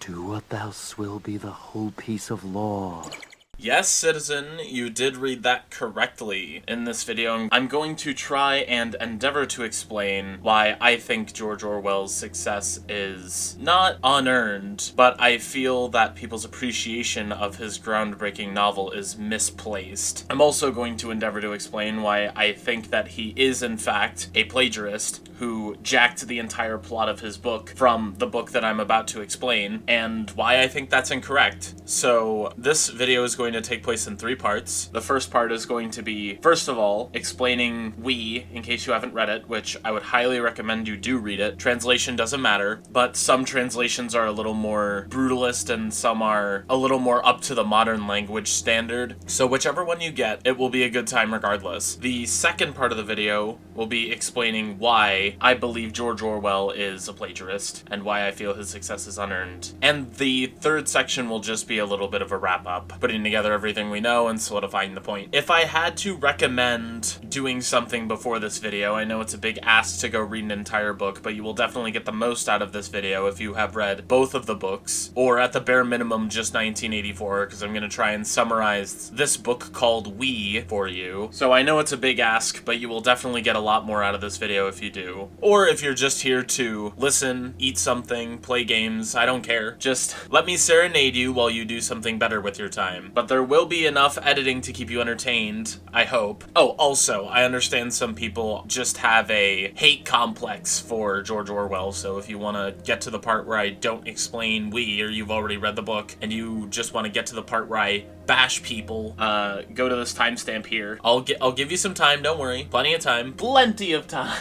Do what thou will be the whole piece of law. Yes, citizen, you did read that correctly. In this video, I'm going to try and endeavor to explain why I think George Orwell's success is not unearned, but I feel that people's appreciation of his groundbreaking novel is misplaced. I'm also going to endeavor to explain why I think that he is, in fact, a plagiarist who jacked the entire plot of his book from the book that I'm about to explain, and why I think that's incorrect. So, this video is going to take place in 3 parts. The first part is going to be, first of all, explaining We, in case you haven't read it, which I would highly recommend you do read it. Translation doesn't matter, but some translations are a little more brutalist and some are a little more up to the modern language standard. So whichever one you get, it will be a good time regardless. The second part of the video will be explaining why I believe George Orwell is a plagiarist and why I feel his success is unearned. And the third section will just be a little bit of a wrap-up, putting together everything we know and solidifying the point. If I had to recommend doing something before this video, I know it's a big ask to go read an entire book, but you will definitely get the most out of this video if you have read both of the books, or at the bare minimum just 1984, because I'm going to try and summarize this book called We for you. So I know it's a big ask, but you will definitely get a lot more out of this video if you do. Or if you're just here to listen, eat something, play games, I don't care. Just let me serenade you while you do something better with your time. But there will be enough editing to keep you entertained, I hope. Oh, also, I understand some people just have a hate complex for George Orwell, so if you want to get to the part where I don't explain We, or you've already read the book, and you just want to get to the part where I bash people, go to this timestamp here. I'll give you some time, don't worry. Plenty of time. Plenty of time.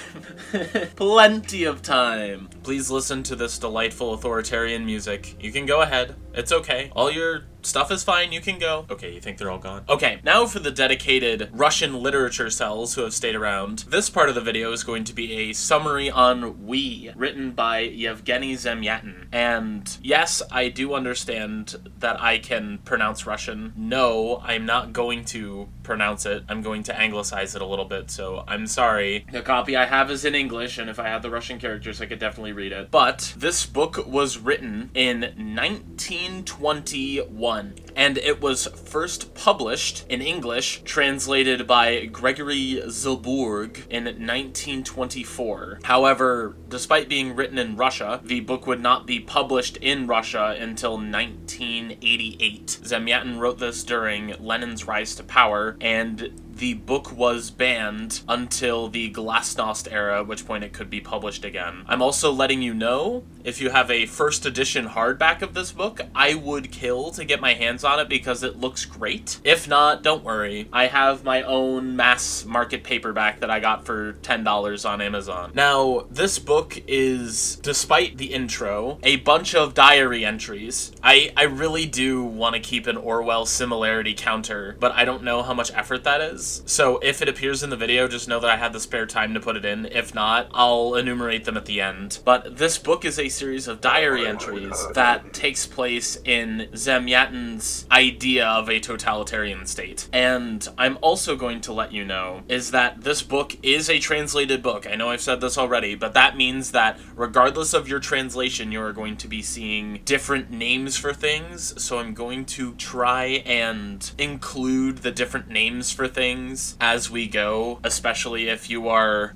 Plenty of time. Please listen to this delightful authoritarian music. You can go ahead. It's okay. All your stuff is fine, you can go. Okay, you think they're all gone? Okay, now for the dedicated Russian literature cells who have stayed around. This part of the video is going to be a summary on We, written by Yevgeny Zamyatin. And yes, I do understand that I can pronounce Russian. No, I'm not going to pronounce it. I'm going to anglicize it a little bit, so I'm sorry. The copy I have is in English, and if I had the Russian characters, I could definitely read it. But this book was written in 1921. And it was first published in English, translated by Gregory Zilburg in 1924. However, despite being written in Russia, the book would not be published in Russia until 1988. Zamyatin wrote this during Lenin's rise to power, and the book was banned until the Glasnost era, at which point it could be published again. I'm also letting you know, if you have a first edition hardback of this book, I would kill to get my hands on it because it looks great. If not, don't worry. I have my own mass market paperback that I got for $10 on Amazon. Now, this book is, despite the intro, a bunch of diary entries. I really do want to keep an Orwell similarity counter, but I don't know how much effort that is. So if it appears in the video, just know that I had the spare time to put it in. If not, I'll enumerate them at the end. But this book is a series of diary entries that takes place in Zamyatin's idea of a totalitarian state. And I'm also going to let you know is that this book is a translated book. I know I've said this already, but that means that regardless of your translation, you are going to be seeing different names for things. So I'm going to try and include the different names for things as we go, especially if you are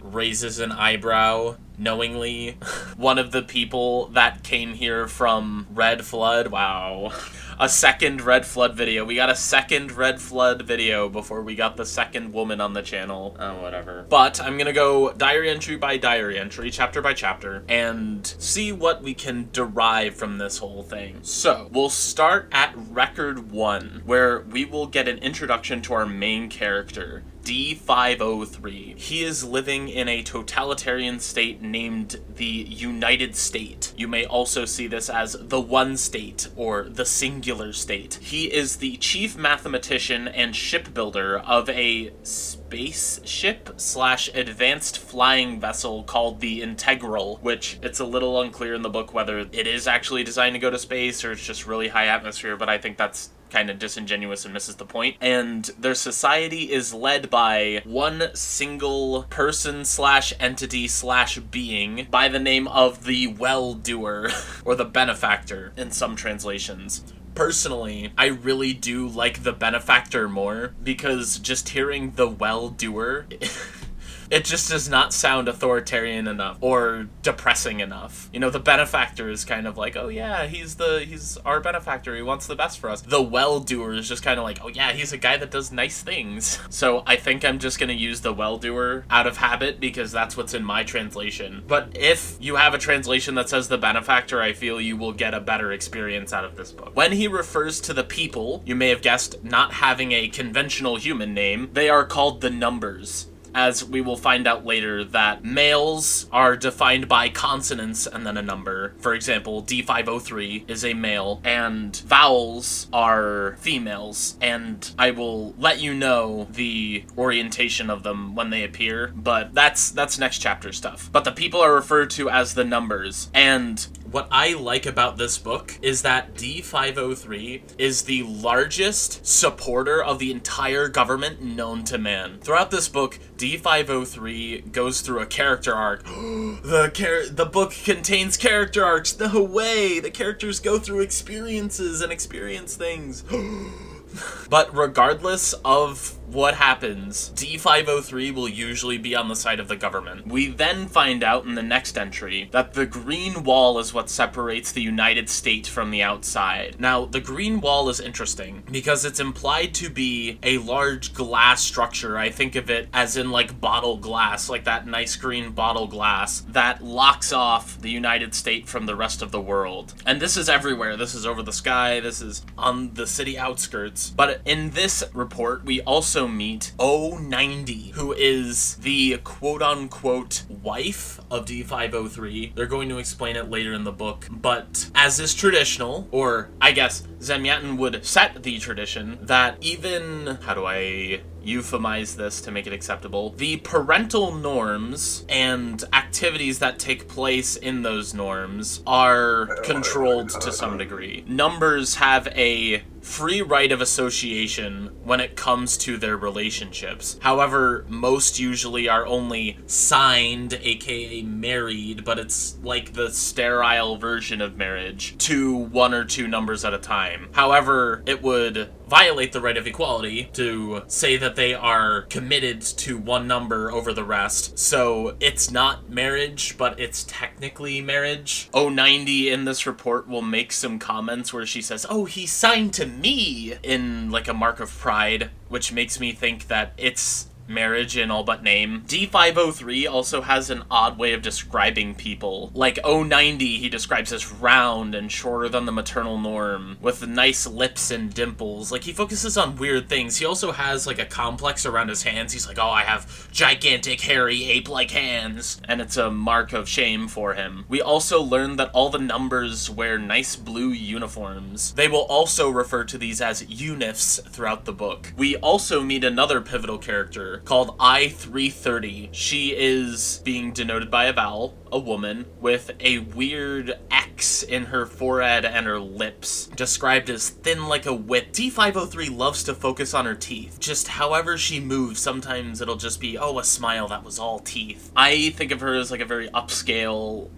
raises an eyebrow knowingly one of the people that came here from Red Flood. Wow. A second Red Flood video. We got a second Red Flood video before we got the second woman on the channel. Oh, whatever. But I'm gonna go diary entry by diary entry, chapter by chapter, and see what we can derive from this whole thing. So, we'll start at record 1, where we will get an introduction to our main character, D503. He is living in a totalitarian state named the United State. You may also see this as the One State or the Singular State. He is the chief mathematician and shipbuilder of a spaceship / advanced flying vessel called the Integral, which it's a little unclear in the book whether it is actually designed to go to space or it's just really high atmosphere, but I think that's kind of disingenuous and misses the point. And their society is led by one single person / entity / being by the name of the well-doer, or the benefactor in some translations. Personally, I really do like the benefactor more, because just hearing the well-doer... it just does not sound authoritarian enough or depressing enough. You know, the benefactor is kind of like, oh yeah, he's our benefactor, he wants the best for us. The well-doer is just kind of like, oh yeah, he's a guy that does nice things. So I think I'm just gonna use the well-doer out of habit, because that's what's in my translation. But if you have a translation that says the benefactor, I feel you will get a better experience out of this book. When he refers to the people, you may have guessed, not having a conventional human name, they are called the numbers. As we will find out later that males are defined by consonants and then a number. For example, D503 is a male, and vowels are females. And I will let you know the orientation of them when they appear, but that's next chapter stuff. But the people are referred to as the numbers, and what I like about this book is that D503 is the largest supporter of the entire government known to man. Throughout this book, D503 goes through a character arc. The book contains character arcs. No way! The characters go through experiences and experience things. But regardless of what happens, D503 will usually be on the side of the government. We then find out in the next entry that the green wall is what separates the United States from the outside. Now, the green wall is interesting because it's implied to be a large glass structure. I think of it as in like bottle glass, like that nice green bottle glass that locks off the United States from the rest of the world. And this is everywhere. This is over the sky. This is on the city outskirts. But in this report, we also meet O90, who is the quote-unquote wife of D503. They're going to explain it later in the book, but as is traditional, or I guess Zemyatin would set the tradition, that even, how do I euphemize this to make it acceptable, the parental norms and activities that take place in those norms are controlled to some degree. Numbers have a free right of association when it comes to their relationships. However, most usually are only signed, aka married, but it's like the sterile version of marriage, to one or two numbers at a time. However, it would violate the right of equality to say that they are committed to one number over the rest. So it's not marriage, but it's technically marriage. O90 in this report will make some comments where she says, oh, he signed to me, in like a mark of pride, which makes me think that it's marriage in all but name. D503 also has an odd way of describing people. Like O90, he describes as round and shorter than the maternal norm, with nice lips and dimples. Like, he focuses on weird things. He also has like a complex around his hands. He's like, oh, I have gigantic, hairy, ape-like hands. And it's a mark of shame for him. We also learn that all the numbers wear nice blue uniforms. They will also refer to these as unifs throughout the book. We also meet another pivotal character called I330. She is being denoted by a vowel, a woman, with a weird X in her forehead and her lips, described as thin like a whip. D503 loves to focus on her teeth. Just however she moves, sometimes it'll just be, oh, a smile that was all teeth. I think of her as like a very upscale,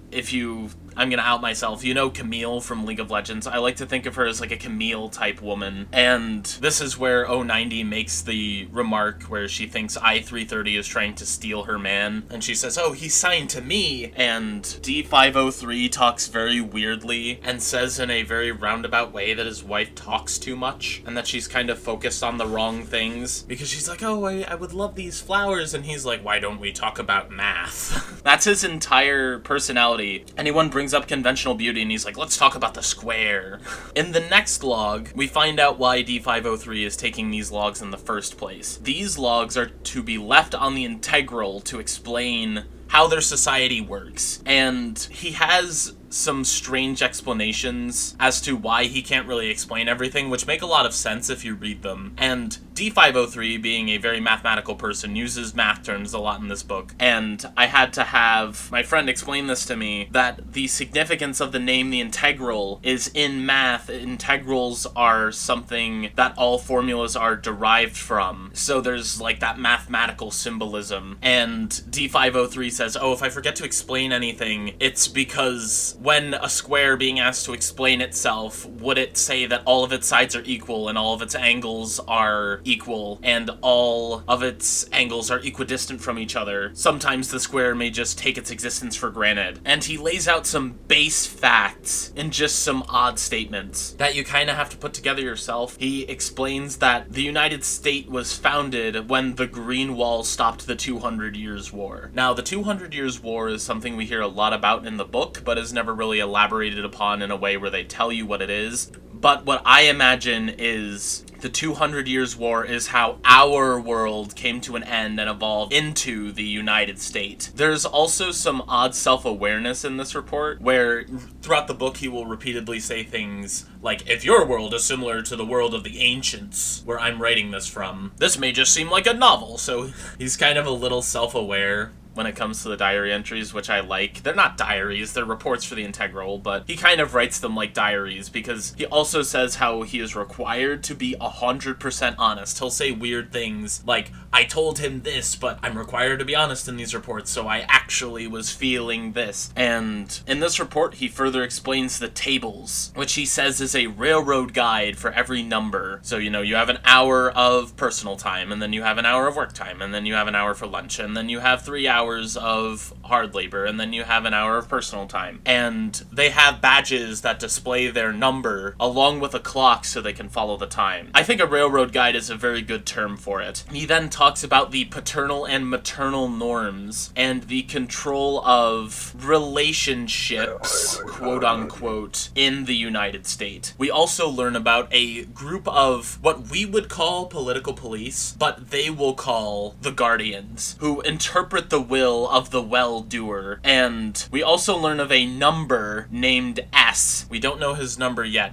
I'm gonna out myself. You know Camille from League of Legends? I like to think of her as like a Camille type woman. And this is where O90 makes the remark where she thinks I330 is trying to steal her man. And she says, oh, he's signed to me. And D503 talks very weirdly and says in a very roundabout way that his wife talks too much and that she's kind of focused on the wrong things. Because she's like, oh, I would love these flowers. And he's like, why don't we talk about math? That's his entire personality. Anyone brings up conventional beauty and he's like, let's talk about the square. In the next log, we find out why D503 is taking these logs in the first place. These logs are to be left on the integral to explain how their society works. And he has some strange explanations as to why he can't really explain everything, which make a lot of sense if you read them. And D503, being a very mathematical person, uses math terms a lot in this book, and I had to have my friend explain this to me, that the significance of the name the integral is in math, integrals are something that all formulas are derived from. So there's like that mathematical symbolism. And D503 says, oh, if I forget to explain anything, it's because when a square being asked to explain itself, would it say that all of its sides are equal and all of its angles are equal and all of its angles are equidistant from each other? Sometimes the square may just take its existence for granted. And he lays out some base facts in just some odd statements that you kind of have to put together yourself. He explains that the United States was founded when the Green Wall stopped the 200 Years' War. Now, the 200 Years' War is something we hear a lot about in the book, but is never really elaborated upon in a way where they tell you what it is. But what I imagine is the 200 Years' War is how our world came to an end and evolved into the United States. There's also some odd self-awareness in this report, where throughout the book he will repeatedly say things like, if your world is similar to the world of the ancients, where I'm writing this from, this may just seem like a novel. So he's kind of a little self-aware when it comes to the diary entries, which I like. They're not diaries, they're reports for the integral, but he kind of writes them like diaries because he also says how he is required to be 100% honest. He'll say weird things like, I told him this, but I'm required to be honest in these reports, so I actually was feeling this. And in this report, he further explains the tables, which he says is a railroad guide for every number. So, you know, you have an hour of personal time, and then you have an hour of work time, and then you have an hour for lunch, and then you have 3 hours of hard labor, and then you have an hour of personal time. And they have badges that display their number along with a clock so they can follow the time. I think a railroad guide is a very good term for it. He then talks about the paternal and maternal norms and the control of relationships, quote unquote, in the United States. We also learn about a group of what we would call political police, but they will call the guardians, who interpret the will of the well-doer. And we also learn of a number named S. We don't know his number yet,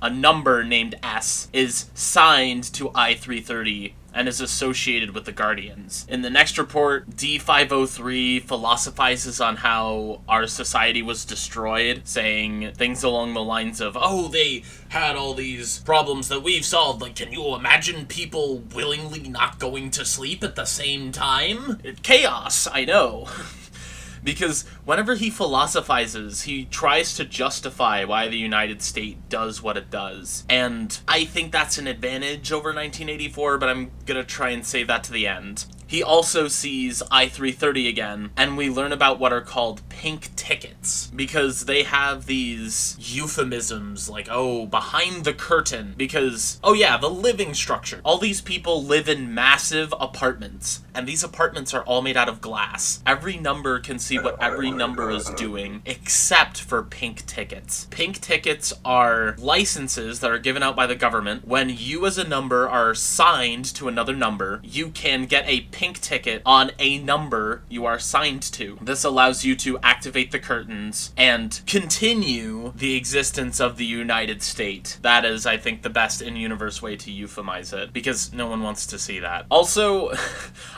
a number named S is signed to I-330 and is associated with the Guardians. In the next report, D503 philosophizes on how our society was destroyed, saying things along the lines of, oh, they had all these problems that we've solved. Like, can you imagine people willingly not going to sleep at the same time? Chaos, I know. Because whenever he philosophizes, he tries to justify why the United States does what it does. And I think that's an advantage over 1984, but I'm gonna try and save that to the end. He also sees I-330 again, and we learn about what are called pink tickets, because they have these euphemisms like, oh, behind the curtain, because, oh yeah, the living structure. All these people live in massive apartments, and these apartments are all made out of glass. Every number can see what every number is doing, except for pink tickets. Pink tickets are licenses that are given out by the government. When you as a number are signed to another number, you can get a pink ticket on a number you are signed to. This allows you to activate the curtains and continue the existence of the United States. That is, I think, the best in-universe way to euphemize it, because no one wants to see that. Also,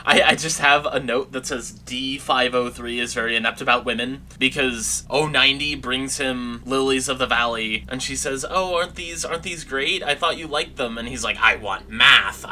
I just have a note that says D503 is very inept about women, because 090 brings him Lilies of the Valley, and she says, oh, aren't these great? I thought you liked them. And he's like, I want math.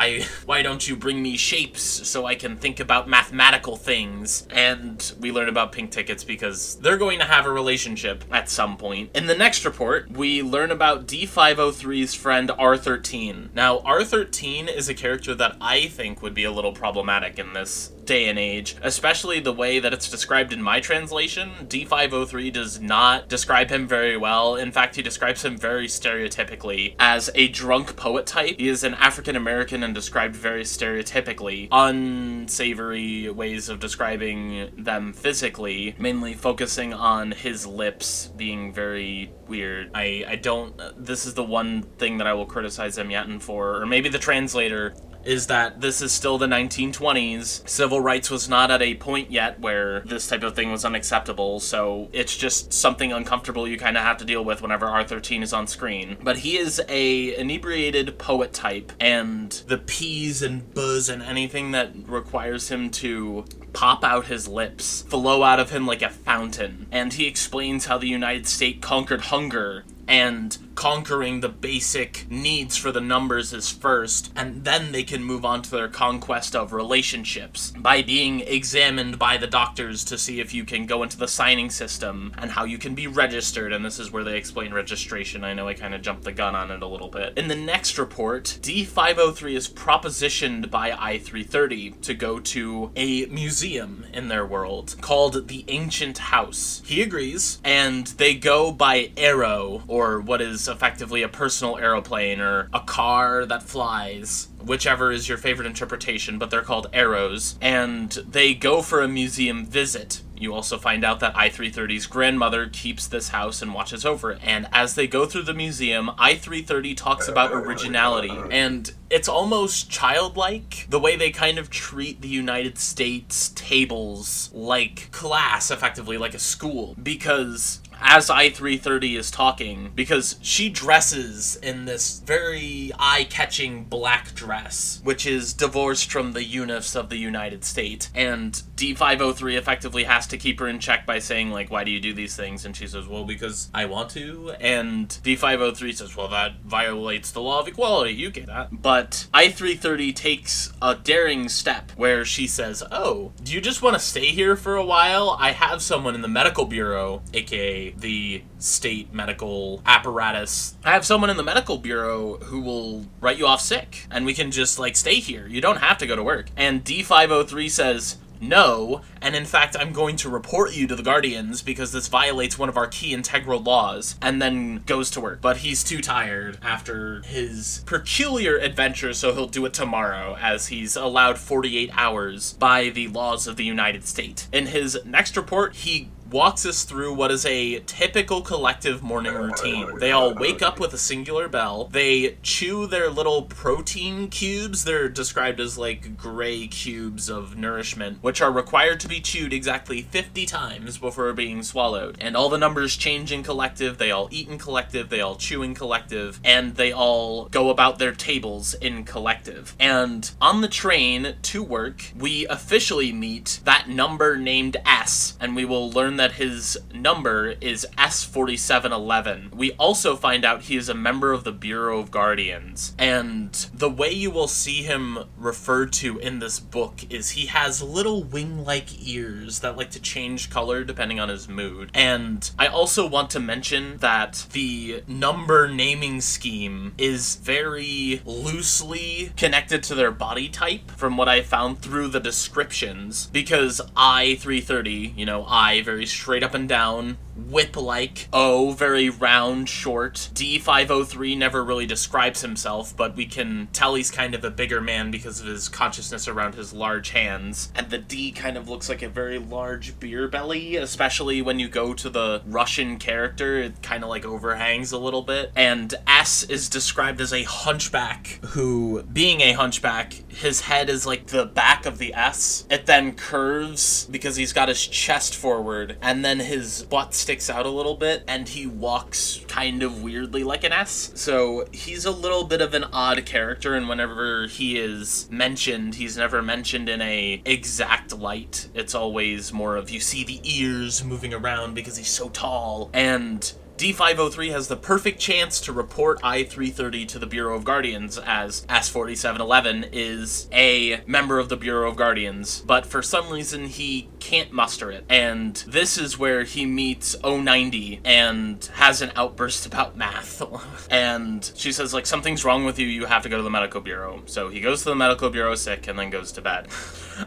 Why don't you bring me shapes so I can think about mathematical things? And we learn about pink tickets because they're going to have a relationship at some point. In the next report, we learn about D503's friend R13. Now, R13 is a character that I think would be a little problematic in this day and age, especially the way that it's described in my translation. D503 does not describe him very well. In fact, he describes him very stereotypically as a drunk poet type. He is an African American and described very stereotypically. Unsavory ways of describing them physically, mainly focusing on his lips being very weird. I don't, this is the one thing that I will criticize him yet for, or maybe the translator. is that this is still the 1920s. Civil rights was not at a point yet where this type of thing was unacceptable, so it's just something uncomfortable you kind of have to deal with whenever R13 is on screen. But he is a inebriated poet type, and the P's and buzz and anything that requires him to pop out his lips flow out of him like a fountain. And he explains how the United States conquered hunger, and conquering the basic needs for the numbers is first, and then they can move on to their conquest of relationships by being examined by the doctors to see if you can go into the signing system and how you can be registered, and this is where they explain registration. I know I kind of jumped the gun on it a little bit. In the next report, D503 is propositioned by I330 to go to a museum in their world called the Ancient House. He agrees, and they go by Arrow, or what is effectively a personal aeroplane, or a car that flies, whichever is your favorite interpretation, but they're called arrows, and they go for a museum visit. You also find out that I330's grandmother keeps this house and watches over it. And as they go through the museum, I330 talks about originality, and it's almost childlike, the way they kind of treat the United States tables like class, effectively, like a school. Because as I330 is talking, because she dresses in this very eye-catching black dress, which is divorced from the unifs of the United States, and D503 effectively has to keep her in check by saying, like, why do you do these things? And she says, well, because I want to. And D503 says, well, that violates the law of equality, you get that. But I330 takes a daring step where she says, oh, do you just want to stay here for a while? I have someone in the medical bureau, aka the state medical apparatus. I have someone in the medical bureau who will write you off sick, and we can just, like, stay here. You don't have to go to work. And D503 says, no, and in fact, I'm going to report you to the Guardians because this violates one of our key integral laws, and then goes to work. But he's too tired after his peculiar adventure, so he'll do it tomorrow, as he's allowed 48 hours by the laws of the United States. In his next report, he walks us through what is a typical collective morning routine. They all wake up with a singular bell. They chew their little protein cubes. They're described as like gray cubes of nourishment, which are required to be chewed exactly 50 times before being swallowed. And all the numbers change in collective. They all eat in collective. They all chew in collective. And they all go about their tables in collective. And on the train to work, we officially meet that number named S, and we will learn that his number is S4711. We also find out he is a member of the Bureau of Guardians, and the way you will see him referred to in this book is he has little wing-like ears that like to change color depending on his mood. And I also want to mention that the number naming scheme is very loosely connected to their body type from what I found through the descriptions, because I330, I very straight up and down, whip-like, O, very round, short. D503 never really describes himself, but we can tell he's kind of a bigger man because of his consciousness around his large hands. And the D kind of looks like a very large beer belly, especially when you go to the Russian character. It kind of like overhangs a little bit. And S is described as a hunchback who, being a hunchback, his head is like the back of the S. It then curves because he's got his chest forward, and then his butt sticks out a little bit, and he walks kind of weirdly like an S. So he's a little bit of an odd character, and whenever he is mentioned, he's never mentioned in a exact light. It's always more of, you see the ears moving around because he's so tall. And D503 has the perfect chance to report I330 to the Bureau of Guardians, as S4711 is a member of the Bureau of Guardians, but for some reason he can't muster it. And this is where he meets 090 and has an outburst about math. And she says, like, something's wrong with you, you have to go to the medical bureau. So he goes to the medical bureau sick and then goes to bed.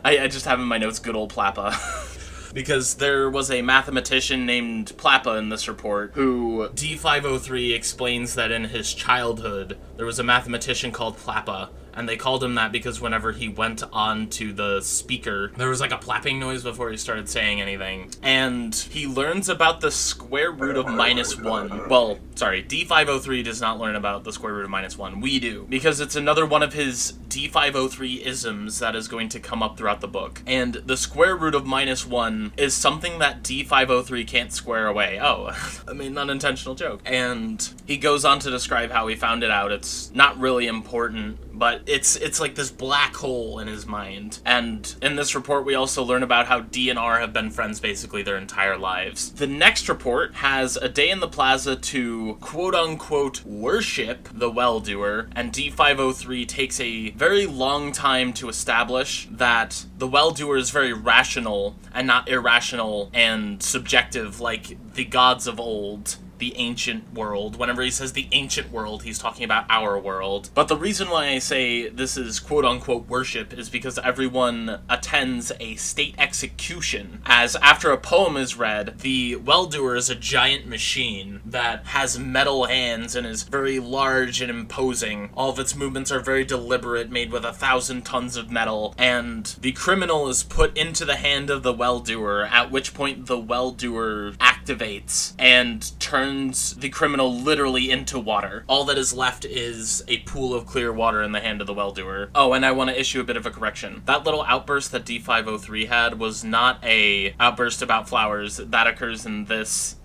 I just have in my notes good old Plappa. Because there was a mathematician named Plappa in this report who D503 explains that in his childhood there was a mathematician called Plappa, And they called him that because whenever he went on to the speaker, there was like a plapping noise before he started saying anything. And he learns about the square root of -1. Well, sorry, D503 does not learn about the square root of -1. We do. Because it's another one of his D503 isms that is going to come up throughout the book. And the square root of -1 is something that D503 can't square away. Oh, I mean, unintentional joke. And he goes on to describe how he found it out. It's not really important, but it's like this black hole in his mind. And in this report, we also learn about how D and R have been friends basically their entire lives. The next report has a day in the plaza to quote-unquote worship the well-doer, and D503 takes a very long time to establish that the well-doer is very rational and not irrational and subjective like the gods of old. The ancient world. Whenever he says the ancient world, he's talking about our world. But the reason why I say this is quote-unquote worship is because everyone attends a state execution, as after a poem is read, the well-doer is a giant machine that has metal hands and is very large and imposing. All of its movements are very deliberate, made with 1,000 tons of metal, and the criminal is put into the hand of the well-doer, at which point the well-doer activates and turns the criminal literally into water. All that is left is a pool of clear water in the hand of the well-doer. Oh, and I want to issue a bit of a correction. That little outburst that D503 had was not a outburst about flowers. That occurs in this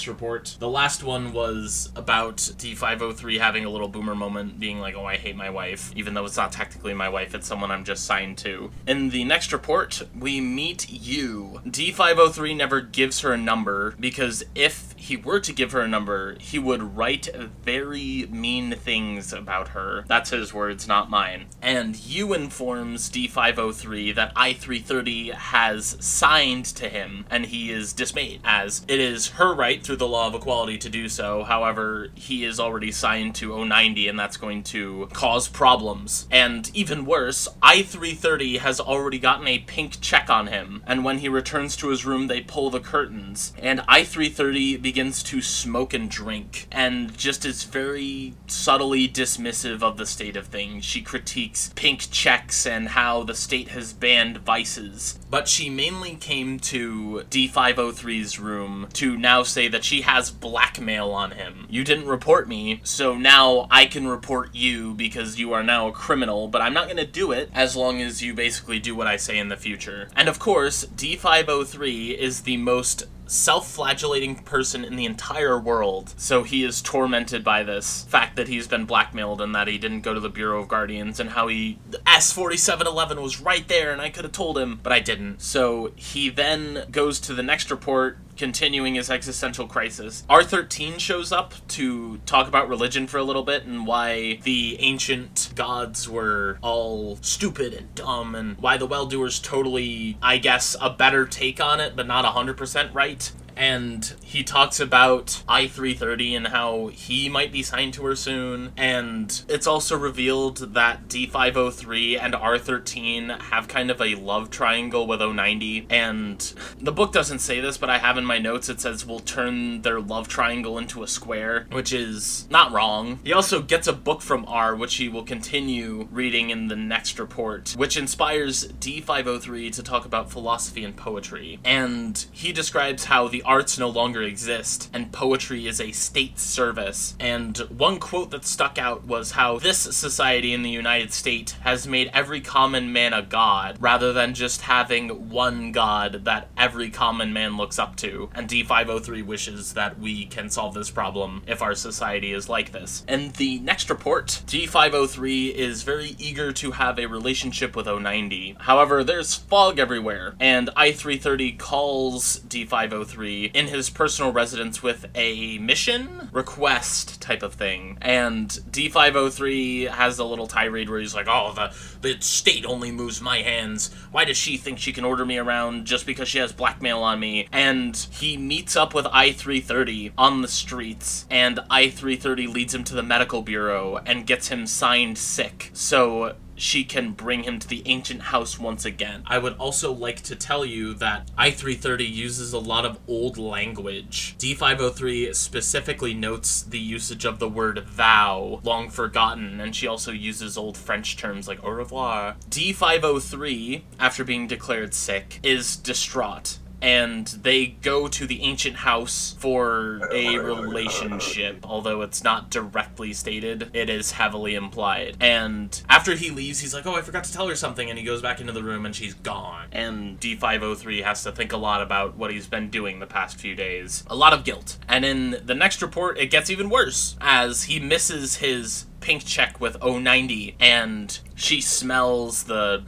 report. The last one was about D503 having a little boomer moment, being like, oh, I hate my wife, even though it's not technically my wife, it's someone I'm just signed to. In the next report, we meet you. D503 never gives her a number, because if he were to give her a number, he would write very mean things about her. That's his words, not mine. And you informs D503 that I330 has signed to him, and he is dismayed, as it is her right through the law of equality to do so. However, he is already signed to 090, and that's going to cause problems. And even worse, I330 has already gotten a pink check on him, and when he returns to his room, they pull the curtains, and I330 begins to smoke and drink, and just is very subtly dismissive of the state of things. She critiques pink checks and how the state has banned vices, but she mainly came to D503's room to now say that she has blackmail on him. You didn't report me, so now I can report you because you are now a criminal, but I'm not going to do it as long as you basically do what I say in the future. And of course, D503 is the most self-flagellating person in the entire world, so he is tormented by this fact that he's been blackmailed and that he didn't go to the Bureau of Guardians, and how S4711 was right there and I could have told him, but I didn't. So he then goes to the next report, continuing his existential crisis. R13 shows up to talk about religion for a little bit and why the ancient gods were all stupid and dumb, and why the well-doer's totally, I guess, a better take on it, but not 100% right. And he talks about I330 and how he might be signed to her soon. And it's also revealed that D503 and R13 have kind of a love triangle with 090. And the book doesn't say this, but I have in my notes, it says we'll turn their love triangle into a square, which is not wrong. He also gets a book from R, which he will continue reading in the next report, which inspires D503 to talk about philosophy and poetry. And he describes how the arts no longer exist, and poetry is a state service. And one quote that stuck out was how this society in the United States has made every common man a god, rather than just having one god that every common man looks up to. And D503 wishes that we can solve this problem if our society is like this. In the next report, D503 is very eager to have a relationship with 090. However, there's fog everywhere, and I330 calls D503 in his personal residence with a mission request type of thing. And D503 has a little tirade where he's like, oh, the state only moves my hands. Why does she think she can order me around just because she has blackmail on me? And he meets up with I330 on the streets, and I330 leads him to the medical bureau and gets him signed sick. So she can bring him to the ancient house once again. I would also like to tell you that I-330 uses a lot of old language. D503 specifically notes the usage of the word thou, long forgotten, and she also uses old French terms like au revoir. D503, after being declared sick, is distraught, and they go to the ancient house for a relationship, although it's not directly stated, it is heavily implied. And after he leaves, he's like, oh, I forgot to tell her something, and he goes back into the room and she's gone. And D503 has to think a lot about what he's been doing the past few days. A lot of guilt. And in the next report, it gets even worse, as he misses his pink check with 090, and she smells the...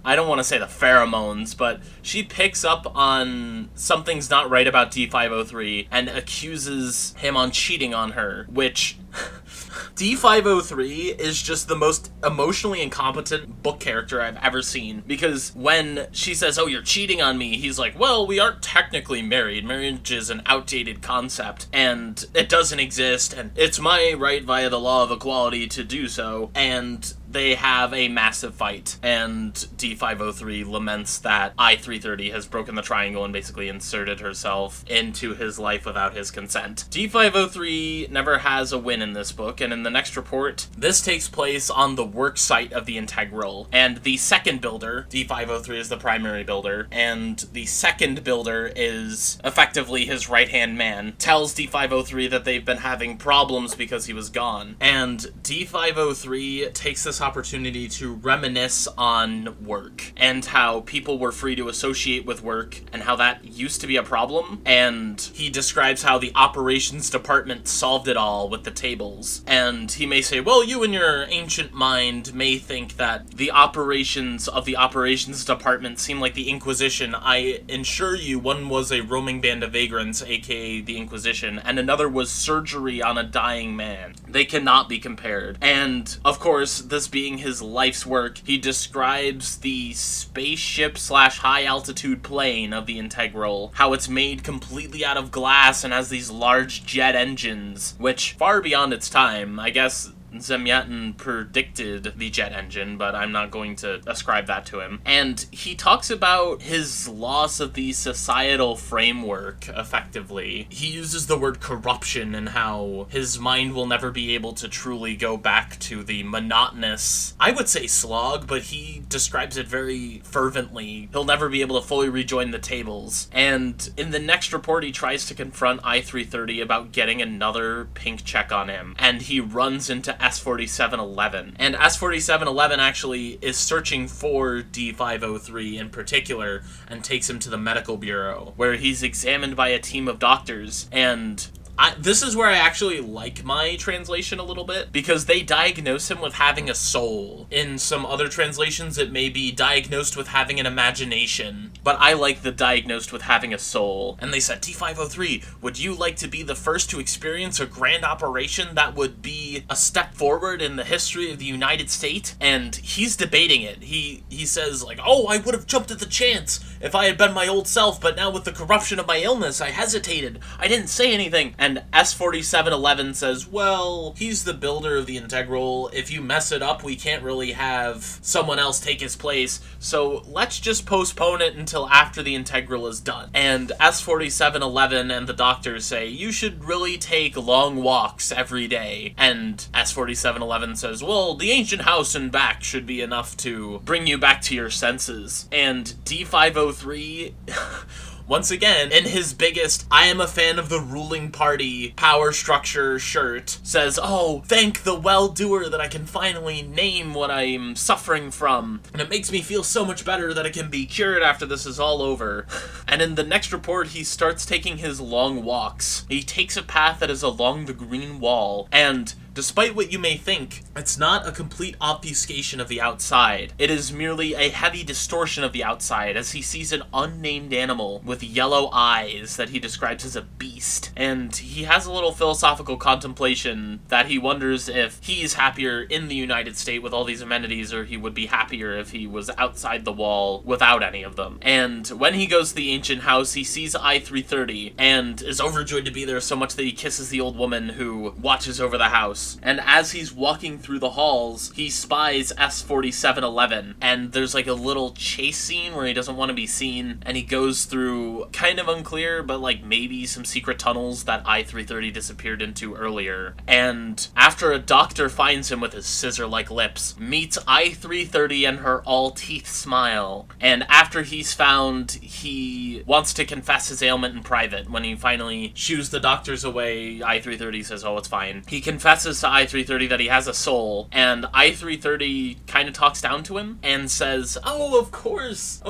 I don't want to say the pheromones, but she picks up on something's not right about D503 and accuses him on cheating on her, which... D503 is just the most emotionally incompetent book character I've ever seen, because when she says, oh, you're cheating on me, he's like, well, we aren't technically married. Marriage is an outdated concept, and it doesn't exist, and it's my right via the law of equality to do so, and they have a massive fight, and D503 laments that I-330 has broken the triangle and basically inserted herself into his life without his consent. D503 never has a win in this book, and in the next report, this takes place on the work site of the Integral, and the second builder, D503 is the primary builder, and the second builder is effectively his right-hand man, tells D503 that they've been having problems because he was gone, and D503 takes this opportunity to reminisce on work and how people were free to associate with work and how that used to be a problem, and he describes how the operations department solved it all with the tables. And he may say, well, you in your ancient mind may think that the operations of the operations department seem like the Inquisition. I assure you, one was a roaming band of vagrants, aka the Inquisition, and another was surgery on a dying man. They cannot be compared. And, of course, this being his life's work, he describes the spaceship slash high altitude plane of the Integral, how it's made completely out of glass and has these large jet engines, which, far beyond its time, I guess Zemyetin predicted the jet engine, but I'm not going to ascribe that to him. And he talks about his loss of the societal framework, effectively. He uses the word corruption and how his mind will never be able to truly go back to the monotonous, I would say slog, but he describes it very fervently. He'll never be able to fully rejoin the tables. And in the next report, he tries to confront I-330 about getting another pink check on him, and he runs into S4711. And S4711 actually is searching for D503 in particular and takes him to the medical bureau, where he's examined by a team of doctors. And this is where I actually like my translation a little bit, because they diagnose him with having a soul. In some other translations, it may be diagnosed with having an imagination, but I like the diagnosed with having a soul. And they said, D503, would you like to be the first to experience a grand operation that would be a step forward in the history of the United States? And he's debating it. He says, like, oh, I would have jumped at the chance if I had been my old self, but now with the corruption of my illness, I hesitated. I didn't say anything. And S4711 says, well, he's the builder of the Integral. If you mess it up, we can't really have someone else take his place, so let's just postpone it until after the Integral is done. And S4711 and the doctors say, you should really take long walks every day. And S4711 says, well, the ancient house and back should be enough to bring you back to your senses. And D503... once again, in his biggest, I am a fan of the ruling party power structure shirt, says, oh, thank the well-doer that I can finally name what I'm suffering from. And it makes me feel so much better that it can be cured after this is all over. And in the next report, he starts taking his long walks. He takes a path that is along the green wall, and despite what you may think, it's not a complete obfuscation of the outside. It is merely a heavy distortion of the outside, as he sees an unnamed animal with yellow eyes that he describes as a beast. And he has a little philosophical contemplation that he wonders if he's happier in the United States with all these amenities, or he would be happier if he was outside the wall without any of them. And when he goes to the ancient house, he sees I-330 and is overjoyed to be there so much that he kisses the old woman who watches over the house. house. And as he's walking through the halls, he spies S-4711. And there's like a little chase scene where he doesn't want to be seen. And he goes through, kind of unclear, but like maybe some secret tunnels that I-330 disappeared into earlier. And after a doctor finds him with his scissor-like lips, meets I-330 and her all-teeth smile. And after he's found, he wants to confess his ailment in private. When he finally shoos the doctors away, I-330 says, oh, it's fine. He confesses to I-330 that he has a soul, and I-330 kind of talks down to him and says, oh, of course,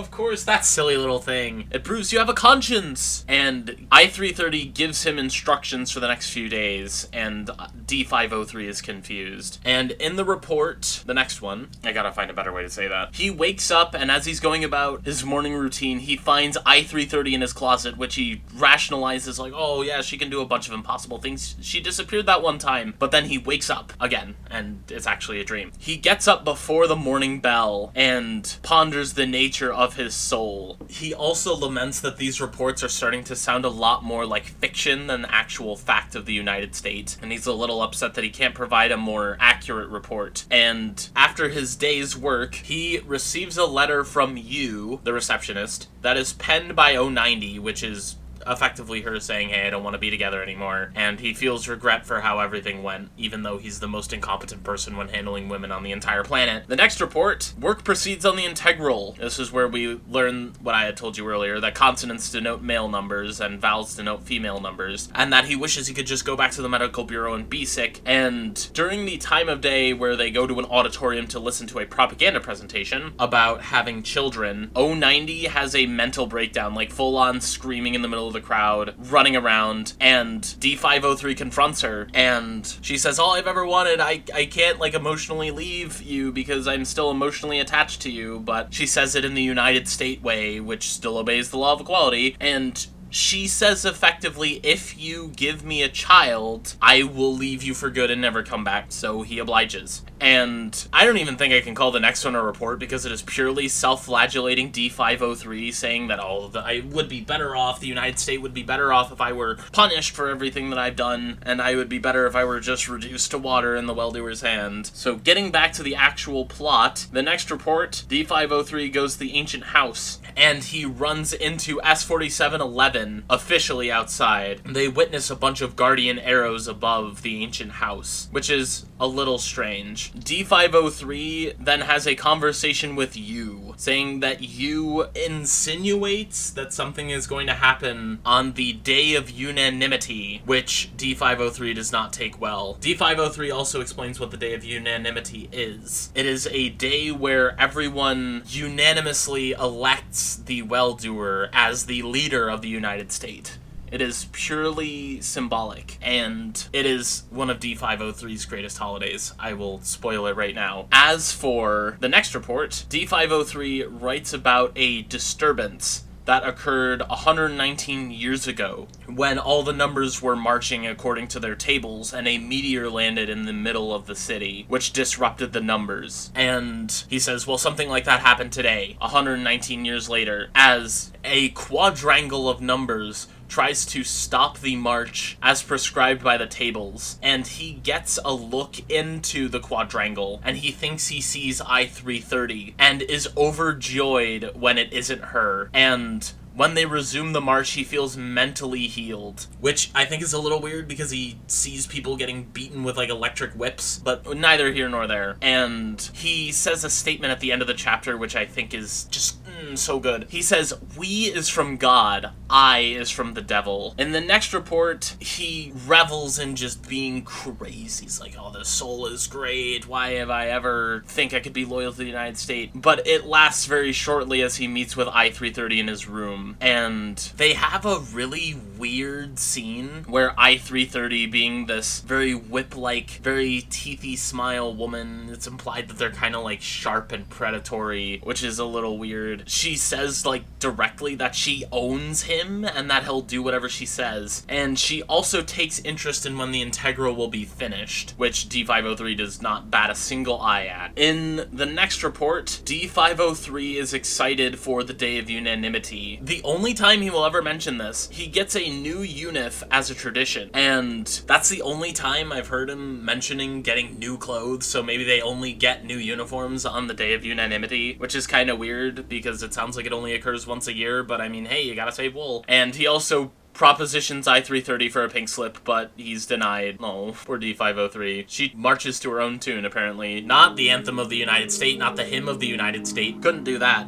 that silly little thing. It proves you have a conscience. And I-330 gives him instructions for the next few days, and D503 is confused. And in the report, the next one, I gotta find a better way to say that, he wakes up, and as he's going about his morning routine, he finds I-330 in his closet, which he rationalizes like, oh yeah, she can do a bunch of impossible things. She disappeared that one time. But then he wakes up again, and it's actually a dream. He gets up before the morning bell and ponders the nature of his soul. He also laments that these reports are starting to sound a lot more like fiction than actual fact of the United States, and he's a little upset that he can't provide a more accurate report. And after his day's work, he receives a letter from you, the receptionist, that is penned by 090, which is effectively her saying, hey, I don't want to be together anymore, and he feels regret for how everything went, even though he's the most incompetent person when handling women on the entire planet. The next report, work proceeds on the integral. This is where we learn what I had told you earlier, that consonants denote male numbers and vowels denote female numbers, and that he wishes he could just go back to the medical bureau and be sick. And during the time of day where they go to an auditorium to listen to a propaganda presentation about having children, 090 has a mental breakdown, like full-on screaming in the middle of the crowd, running around, and D503 confronts her, and she says, all I've ever wanted, I can't, like, emotionally leave you because I'm still emotionally attached to you, but she says it in the United States way, which still obeys the law of equality, and she says effectively, if you give me a child, I will leave you for good and never come back, so he obliges. And I don't even think I can call the next one a report because it is purely self-flagellating D503 saying that, I would be better off, the United States would be better off if I were punished for everything that I've done, and I would be better if I were just reduced to water in the well-doer's hand. So getting back to the actual plot, the next report, D503 goes to the ancient house, and he runs into S-4711 officially outside. They witness a bunch of guardian arrows above the ancient house, which is a little strange. D503 then has a conversation with you, saying that you insinuates that something is going to happen on the day of unanimity, which D503 does not take well. D503 also explains what the day of unanimity is. It is a day where everyone unanimously elects the well-doer as the leader of the United States. It is purely symbolic, and it is one of D503's greatest holidays. I will spoil it right now. As for the next report, D503 writes about a disturbance that occurred 119 years ago, when all the numbers were marching according to their tables, and a meteor landed in the middle of the city, which disrupted the numbers. And he says, well, something like that happened today, 119 years later, as a quadrangle of numbers tries to stop the march as prescribed by the tables, and he gets a look into the quadrangle, and he thinks he sees I-330, and is overjoyed when it isn't her, and when they resume the march, he feels mentally healed, which I think is a little weird because he sees people getting beaten with, like, electric whips, but neither here nor there. And he says a statement at the end of the chapter, which I think is just so good. He says, "We is from God, I is from the devil." In the next report, he revels in just being crazy. He's like, oh, the soul is great. Why have I ever think I could be loyal to the United States? But it lasts very shortly as he meets with I-330 in his room. And they have a really weird scene where I-330, being this very whip-like, very teethy smile woman, it's implied that they're kind of like sharp and predatory, which is a little weird. she says, like, directly that she owns him and that he'll do whatever she says. And she also takes interest in when the integral will be finished, which D503 does not bat a single eye at. In the next report, D503 is excited for the Day of Unanimity. The only time he will ever mention this, he gets a new unif as a tradition, and that's the only time I've heard him mentioning getting new clothes, so maybe they only get new uniforms on the Day of Unanimity, which is kind of weird because it sounds like it only occurs once a year, but I mean, hey, you gotta save wool. And he also propositions I-330 for a pink slip, but he's denied. Oh, poor D503. She marches to her own tune, apparently. Not the Anthem of the United States, not the Hymn of the United States. Couldn't do that.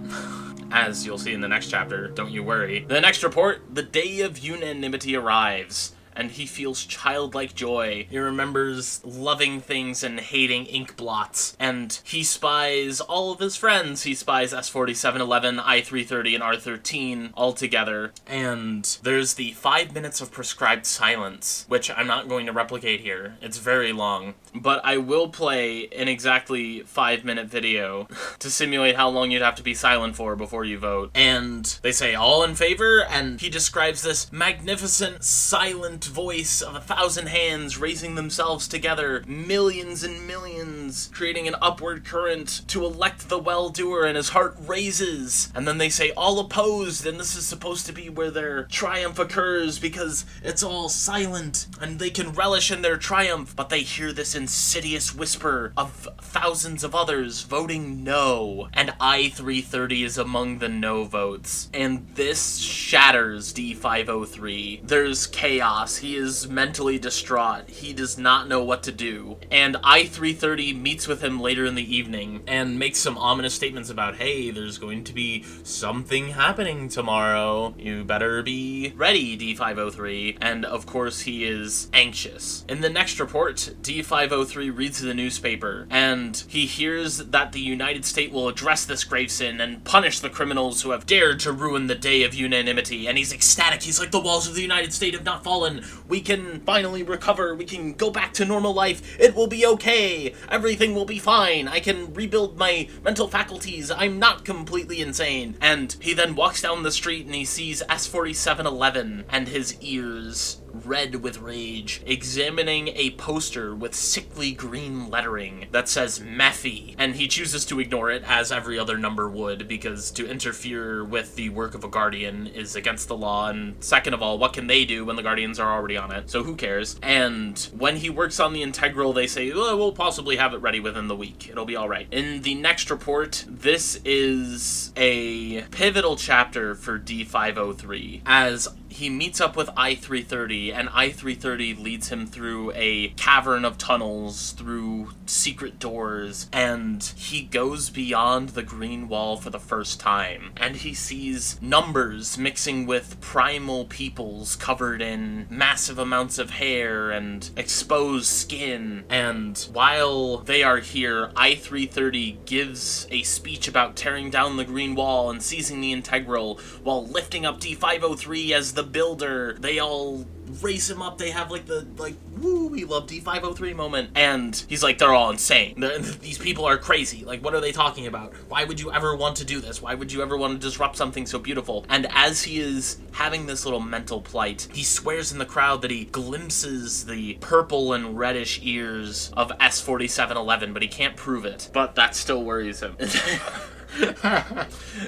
As you'll see in the next chapter, don't you worry. The next report, the Day of Unanimity arrives, and he feels childlike joy. He remembers loving things and hating ink blots, and he spies all of his friends. He spies S4711, I-330, and R13 all together, and there's the 5 minutes of prescribed silence, which I'm not going to replicate here. It's very long, but I will play an exactly 5-minute video to simulate how long you'd have to be silent for before you vote. And they say, all in favor? And he describes this magnificent silent voice of 1,000 hands raising themselves together, millions and millions, creating an upward current to elect the well-doer, and his heart raises. And then they say, all opposed, and this is supposed to be where their triumph occurs because it's all silent, and they can relish in their triumph, but they hear this insidious whisper of thousands of others voting no, and I-330 is among the no votes. And this shatters D503. There's chaos. He is mentally distraught. He does not know what to do. And I-330 meets with him later in the evening and makes some ominous statements about, hey, there's going to be something happening tomorrow. You better be ready, D503. And of course, he is anxious. In the next report, D503 reads the newspaper, and he hears that the United States will address this grave sin and punish the criminals who have dared to ruin the Day of Unanimity. And he's ecstatic. He's like, the walls of the United States have not fallen. We can finally recover. We can go back to normal life. It will be okay. Everything will be fine. I can rebuild my mental faculties. I'm not completely insane. And he then walks down the street and he sees S4711 and his ears red with rage, examining a poster with sickly green lettering that says Mephi, and he chooses to ignore it, as every other number would, because to interfere with the work of a Guardian is against the law, and second of all, what can they do when the Guardians are already on it? So who cares? And when he works on the integral, they say, oh, we'll possibly have it ready within the week. It'll be alright. In the next report, this is a pivotal chapter for D503, as he meets up with I-330, and I-330 leads him through a cavern of tunnels, through secret doors, and he goes beyond the green wall for the first time, and he sees numbers mixing with primal peoples covered in massive amounts of hair and exposed skin, and while they are here, I-330 gives a speech about tearing down the green wall and seizing the integral, while lifting up D503 as the builder. They all raise him up. They have woo, we love D503 moment. And he's like, they're all insane. These people are crazy. Like, what are they talking about? Why would you ever want to do this? Why would you ever want to disrupt something so beautiful? And as he is having this little mental plight, he swears in the crowd that he glimpses the purple and reddish ears of S4711, but he can't prove it. But that still worries him.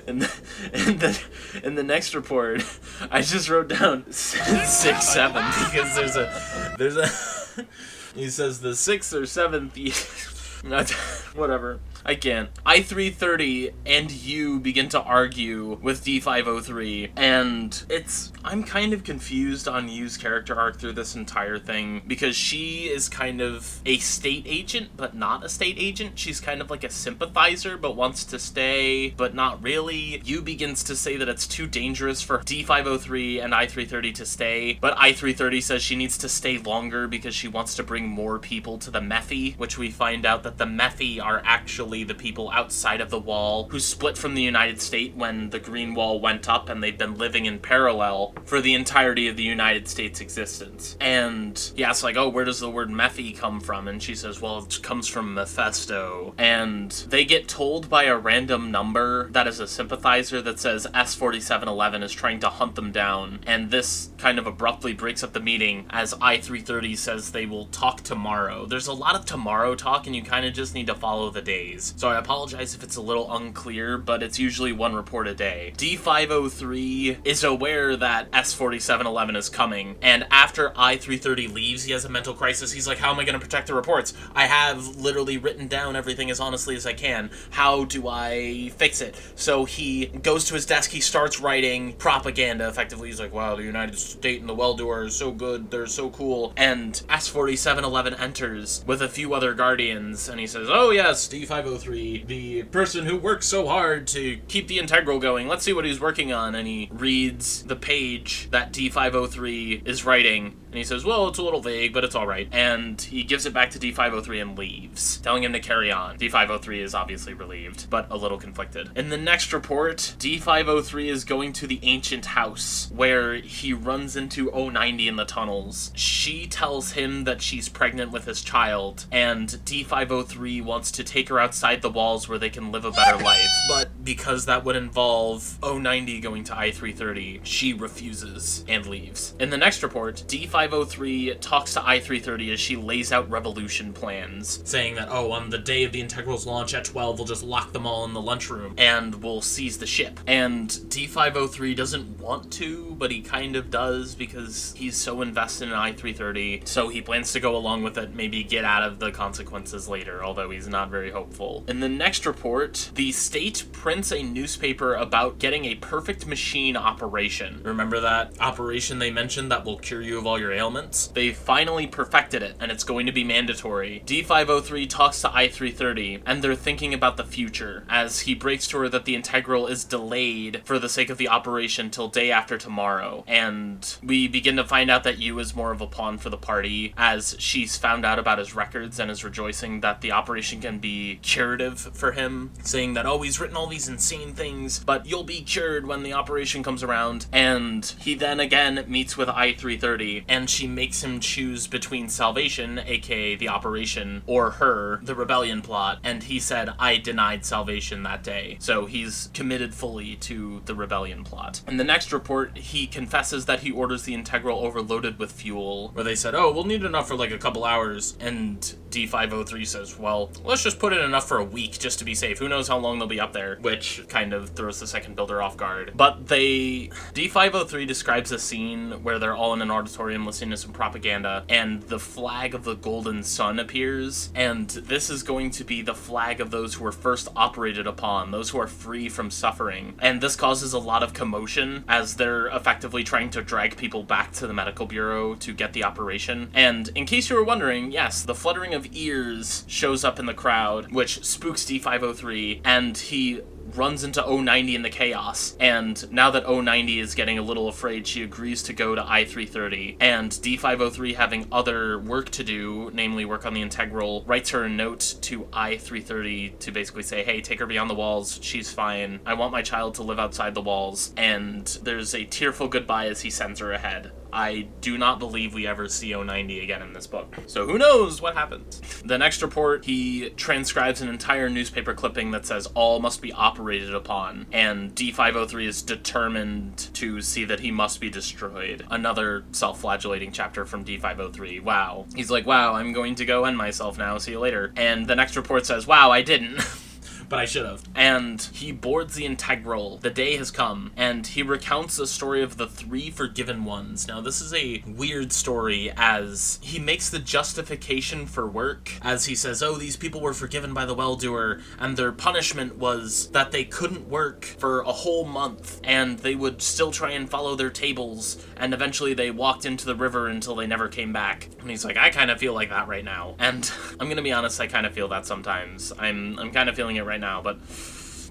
in the next report, I just wrote down 6-7 because there's a he says the 6th or 7th whatever. I can't. I-330 and you begin to argue with D503, and I'm kind of confused on Yu's character arc through this entire thing, because she is kind of a state agent, but not a state agent. She's kind of like a sympathizer, but wants to stay, but not really. Yu begins to say that it's too dangerous for D503 and I-330 to stay, but I-330 says she needs to stay longer because she wants to bring more people to the Mephi, which we find out that the Mephi are actually literally the people outside of the wall who split from the United States when the Green Wall went up, and they've been living in parallel for the entirety of the United States' existence. And he asks, like, oh, where does the word Mephi come from? And she says, well, it comes from Mephisto. And they get told by a random number that is a sympathizer that says S4711 is trying to hunt them down. And this kind of abruptly breaks up the meeting as I-330 says they will talk tomorrow. There's a lot of tomorrow talk, and you kind of just need to follow the days. So I apologize if it's a little unclear, but it's usually one report a day. D503 is aware that S4711 is coming, and after I-330 leaves, he has a mental crisis. He's like, how am I going to protect the reports? I have literally written down everything as honestly as I can. How do I fix it? So he goes to his desk, he starts writing propaganda, effectively. He's like, wow, the United States and the well-doer are so good, they're so cool. And S4711 enters with a few other guardians, and he says, oh yes, D503, the person who works so hard to keep the integral going. Let's see what he's working on. And he reads the page that D503 is writing, and he says, well, it's a little vague, but it's all right. And he gives it back to D503 and leaves, telling him to carry on. D503 is obviously relieved, but a little conflicted. In the next report, D503 is going to the ancient house, where he runs into 090 in the tunnels. She tells him that she's pregnant with his child, and D503 wants to take her outside the walls where they can live a better life. But because that would involve 090 going to I-330, she refuses and leaves. In the next report, D503 talks to I-330 as she lays out revolution plans, saying that, oh, on the day of the Integral's launch at 12, we'll just lock them all in the lunchroom, and we'll seize the ship. And D503 doesn't want to, but he kind of does, because he's so invested in I-330, so he plans to go along with it, maybe get out of the consequences later, although he's not very hopeful. In the next report, the state prints a newspaper about getting a perfect machine operation. Remember that operation they mentioned that will cure you of all your ailments? They finally perfected it, and it's going to be mandatory. D503 talks to I-330, and they're thinking about the future, as he breaks to her that the integral is delayed for the sake of the operation till day after tomorrow. And we begin to find out that Yu is more of a pawn for the party, as she's found out about his records and is rejoicing that the operation can be curative for him, saying that, oh, he's written all these insane things, but you'll be cured when the operation comes around. And he then again meets with I-330, and she makes him choose between salvation, aka the operation, or her, the rebellion plot, and he said, I denied salvation that day. So he's committed fully to the rebellion plot. In the next report, he confesses that he orders the integral overloaded with fuel, where they said, oh, we'll need enough for like a couple hours, and D503 says, well, let's just put in enough for a week just to be safe. Who knows how long they'll be up there, which kind of throws the second builder off guard. But D503 describes a scene where they're all in an auditorium listening to some propaganda, and the flag of the Golden Sun appears, and this is going to be the flag of those who were first operated upon, those who are free from suffering. And this causes a lot of commotion, as they're effectively trying to drag people back to the medical bureau to get the operation. And in case you were wondering, yes, the fluttering of ears shows up in the crowd, which spooks D503, and he runs into 090 in the chaos, and now that 090 is getting a little afraid, she agrees to go to I-330, and D503, having other work to do, namely work on the integral, writes her a note to I-330 to basically say, hey, take her beyond the walls, she's fine, I want my child to live outside the walls, and there's a tearful goodbye as he sends her ahead. I do not believe we ever see 090 again in this book. So who knows what happens? The next report, he transcribes an entire newspaper clipping that says all must be operated upon, and D503 is determined to see that he must be destroyed. Another self-flagellating chapter from D503. Wow. He's like, wow, I'm going to go end myself now, see you later. And the next report says, wow, I didn't. But I should have. And he boards the integral. The day has come, and he recounts the story of the 3 forgiven ones. Now, this is a weird story, as he makes the justification for work, as he says, oh, these people were forgiven by the well-doer, and their punishment was that they couldn't work for a whole month, and they would still try and follow their tables, and eventually they walked into the river until they never came back. And he's like, I kind of feel like that right now. And I'm gonna be honest, I kind of feel that sometimes. I'm kind of feeling it right now, but